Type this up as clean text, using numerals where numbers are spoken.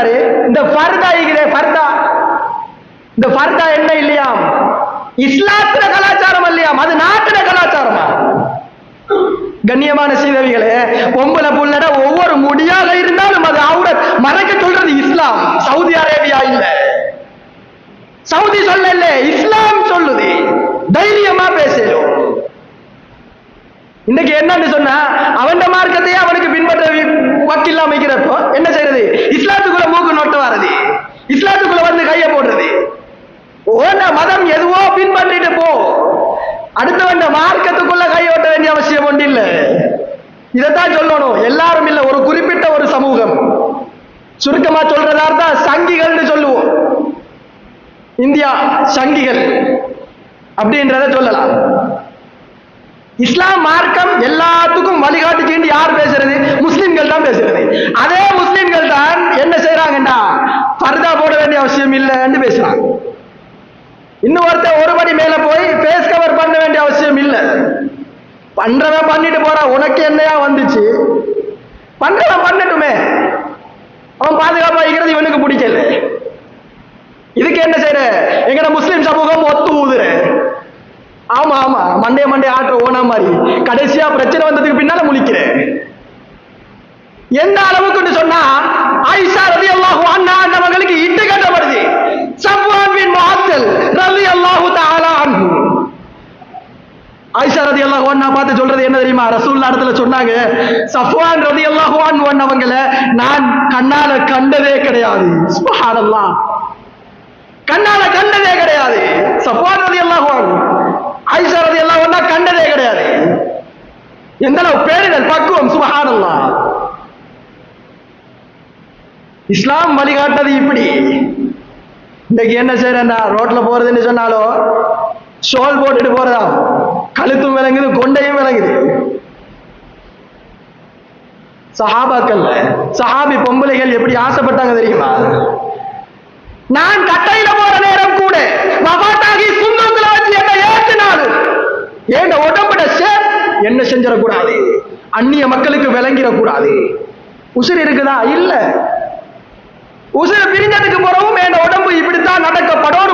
சொல்றாரு, இந்த ஃபர்தா இந்த ஃபர்தா என்ன இல்லையாம், இஸ்லாத்திர கலாச்சாரம் இல்லையாம், அது நாட்டின கலாச்சாரமா? கண்ணியமான சீதவிகளே, பொம்பளை புள்ளட ஒவ்வொரு முடியாக இருந்தாலும் அது அவுரத் மறைக்க சொல்றது இஸ்லாம், சவுதி அரேபியா இல்ல. சவுதி சொல்லல, இஸ்லாம் சொல்லுது. தைரியமா பேசணும். இன்னைக்கு என்னன்னு சொன்னா, அவன் மார்க்கத்தையே அவனுக்கு பின்பற்ற வக்கில்லாம வைக்கிறப்போ என்ன செய்யறது? இஸ்லாத்துக்குள்ள மூக்கு நோட்டு வர்றது, இஸ்லாத்துக்குள்ள வந்து கைய போடுறது. ஓன மதம் எதுவோ பின்பற்றிட்டு போ, அடுத்தவன் மார்க்கத்துக்குள்ள கையோட்ட வேண்டிய அவசியம் ஒன்று இல்லை. இதைத்தான் சொல்லணும். எல்லாரும் இல்ல, ஒரு குறிப்பிட்ட ஒரு சமூகம். சுருக்கமா சொல்றதா இருந்தா சங்கிகள்னு சொல்லுவோம். இந்தியா சங்கிகள் அப்படின்றத சொல்லலாம். இஸ்லாம் மார்க்கம் எல்லாத்துக்கும் வழிகாட்டுச்சு. யார் பேசுறது? முஸ்லிம்கள் தான் பேசுறது. அதே முஸ்லிம்கள் தான் என்ன செய்யறாங்கன்னா, பர்தா போட வேண்டிய அவசியம் இல்லைன்னு பேசுறாங்க. இன்னொருத்தர் ஒரு படி மேல போய் ஃபேஸ் கவர் பண்ண வேண்டிய அவசியம் இல்லை, பண்றவன் பண்ணிட்டு போறான், உனக்கு என்னையா வந்துச்சு? பண்றவன் பண்ணட்டுமே, அவன் பாதுகாப்பா இருக்கிறது இவனுக்கு பிடிக்கல. இதுக்கு என்ன செய்யற? எங்கட முஸ்லிம் சமூகம் ஒத்து ஊதுற. ஆமா ஆமா, மண்டே ஆற்ற ஓனா மாதிரி கடைசியா பிரச்சனை வந்ததுக்கு பின்னால முழிக்கிறேன். எந்த அளவுக்கு சொன்னா, ஆயிஷா ரலியல்லாஹு அன்ஹா அவங்களுக்கு இட்டு கட்டப்படுது. சஃப்வான் பின் முஅத்தல் ரலியல்லாஹு தஆலா அன்ஹு, ஆயிஷா ரலியல்லாஹு அன்ஹா பார்த்து சொல்றது என்ன தெரியுமா? ரசூலுல்லாஹ் இடத்துல சொன்னாங்க, சஃப்வான் ரலியல்லாஹு அன்ஹு அவங்கள நான் கண்ணால கண்டதே கிடையாது. சுப்ஹானல்லாஹ், கண்ணால கண்டதே கிடையாது. சஃப்வான் ரலியல்லாஹு அன்ஹு, ஆயிஷா ரலியல்லாஹு அன்ஹா கண்டதே கிடையாது. எந்த அளவு பேரிடல் பக்குவம்! சுப்ஹானல்லாஹ். இஸ்லாம் வழிகாட்டது இப்படி. இன்னைக்கு என்ன செய்யறா, ரோட்ல போறதுன்னு சொன்னாலும் ஷோல் போட்டுட்டு போறதா, கழுத்தும் விளங்குது, கொண்டையும் விளங்குது. சஹாபாக்கள், சஹாபி பொம்பளைகள் எப்படி ஆசைப்பட்டாங்க தெரியுமா? நான் கட்டையில போற நேரம் கூட வஃபாத்தாகி சுன்னத்துல வச்சு என்ன ஏத்தினாலும் ஏண்ட உடம்புட ஷேப் என்ன செஞ்சிடக்கூடாது, அந்நிய மக்களுக்கு விளங்கிடக்கூடாது. உசுர் இருக்குதா? இல்ல. உசுர பிரிஞ்சதுக்கு பிறகும் என் உடம்பு இப்படித்தான் நடக்கப்படும்